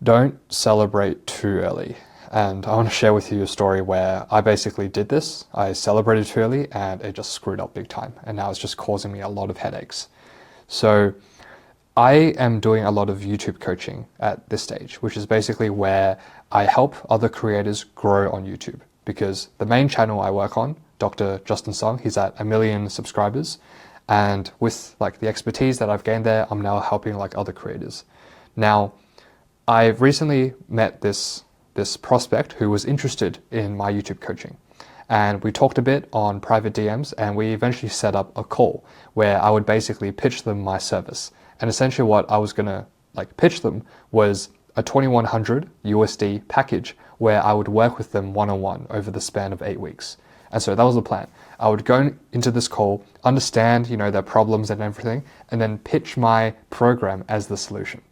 Don't celebrate too early. And I want to share with you a story where I basically did this. I celebrated too early and it just screwed up big time. And now it's just causing me a lot of headaches. So I am doing a lot of YouTube coaching at this stage, which is basically where I help other creators grow on YouTube. Because the main channel I work on, Dr. Justin Sung, he's at 1 million subscribers. And with like the expertise that I've gained there, I'm now helping like other creators. Now, I've recently met this prospect who was interested in my YouTube coaching. And we talked a bit on private DMs, and we eventually set up a call where I would basically pitch them my service. And essentially what I was gonna like pitch them was a 2100 USD package where I would work with them one-on-one over the span of 8 weeks. And so that was the plan. I would go into this call, understand, their problems and everything, and then pitch my program as the solution.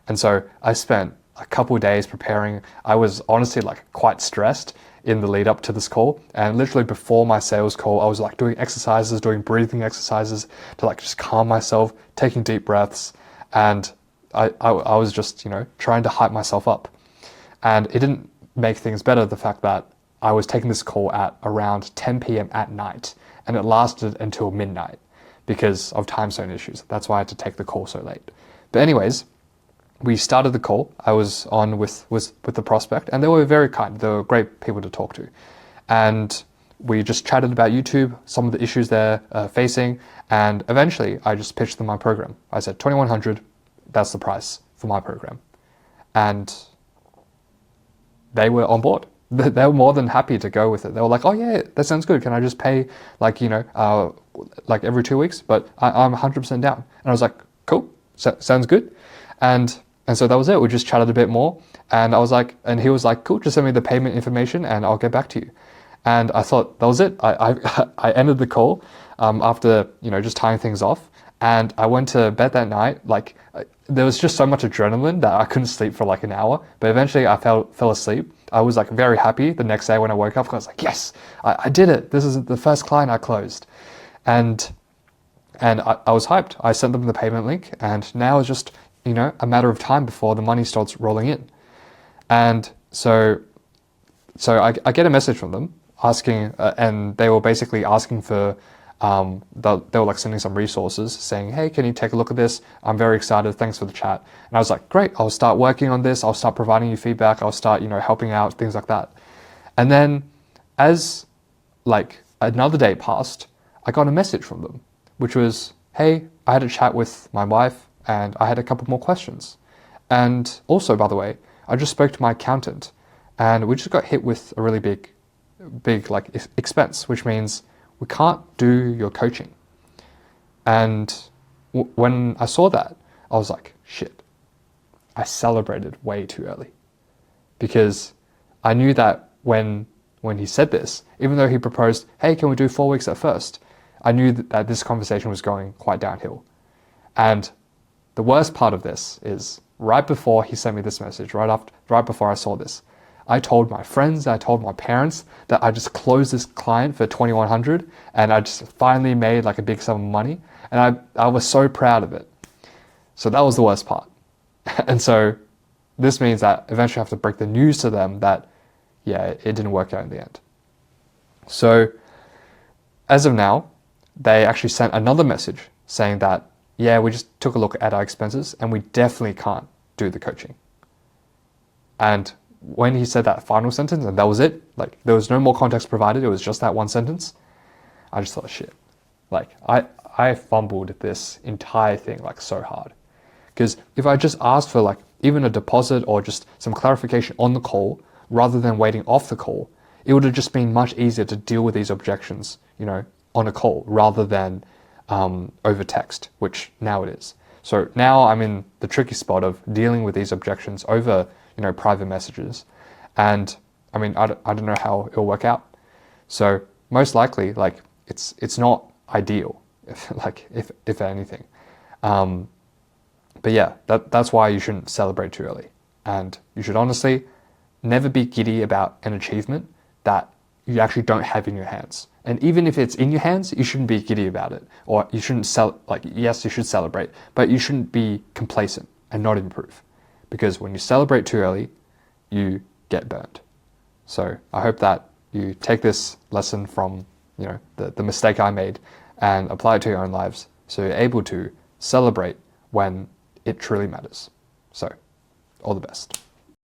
And so I spent a couple of days preparing. I was honestly like quite stressed in the lead up to this call. And literally before my sales call, I was like doing exercises, doing breathing exercises to like just calm myself, taking deep breaths. And I was just, trying to hype myself up. And it didn't make things better, the fact that I was taking this call at around 10 p.m. at night, and it lasted until midnight because of time zone issues. That's why I had to take the call so late. But anyways, we started the call. I was on with the prospect, and they were very kind. They were great people to talk to. And we just chatted about YouTube, some of the issues they're facing, and eventually I just pitched them my program. I said, 2100, that's the price for my program. And they were on board. They were more than happy to go with it. They were like, oh yeah, that sounds good. Can I just pay like every 2 weeks? But I'm 100% down. And I was like, cool, sounds good. And so that was it. We just chatted a bit more. And I was like, and he was like, cool, just send me the payment information and I'll get back to you. And I thought that was it. I ended the call after, just tying things off. And I went to bed that night. Like there was just so much adrenaline that I couldn't sleep for like an hour. But eventually I fell asleep. I was like very happy the next day when I woke up. I was like, yes, I did it. This is the first client I closed. And I was hyped. I sent them the payment link, and now it's just, a matter of time before the money starts rolling in. And so I get a message from them asking, and they were basically asking for, they were like sending some resources saying, hey, can you take a look at this? I'm very excited. Thanks for the chat. And I was like, great, I'll start working on this. I'll start providing you feedback. I'll start, helping out, things like that. And then as like another day passed, I got a message from them, which was, hey, I had a chat with my wife and I had a couple more questions. And also, by the way, I just spoke to my accountant and we just got hit with a really big like expense, which means we can't do your coaching. And when I saw that, I was like, shit, I celebrated way too early. Because I knew that when he said this, even though he proposed, hey, can we do 4 weeks at first? I knew that this conversation was going quite downhill. And the worst part of this is right before he sent me this message, right before I saw this, I told my friends, I told my parents that I just closed this client for 2100 and I just finally made like a big sum of money. And I was so proud of it. So that was the worst part. And so this means that eventually I have to break the news to them that, yeah, it didn't work out in the end. So as of now, they actually sent another message saying that, yeah, we just took a look at our expenses and we definitely can't do the coaching. And when he said that final sentence and that was it, like there was no more context provided, it was just that one sentence, I just thought, shit, like I fumbled this entire thing like so hard. Because if I just asked for like even a deposit or just some clarification on the call rather than waiting off the call, it would have just been much easier to deal with these objections, on a call rather than over text, which now it is. So now I'm in the tricky spot of dealing with these objections over, private messages. And I mean, I don't know how it'll work out. So most likely, like it's not ideal, if anything. But yeah, that's why you shouldn't celebrate too early. And you should honestly never be giddy about an achievement that you actually don't have in your hands. And even if it's in your hands, you shouldn't be giddy about it. Or you shouldn't yes, you should celebrate, but you shouldn't be complacent and not improve. because when you celebrate too early, you get burned. So I hope that you take this lesson from, the mistake I made and apply it to your own lives, so you're able to celebrate when it truly matters. So, all the best.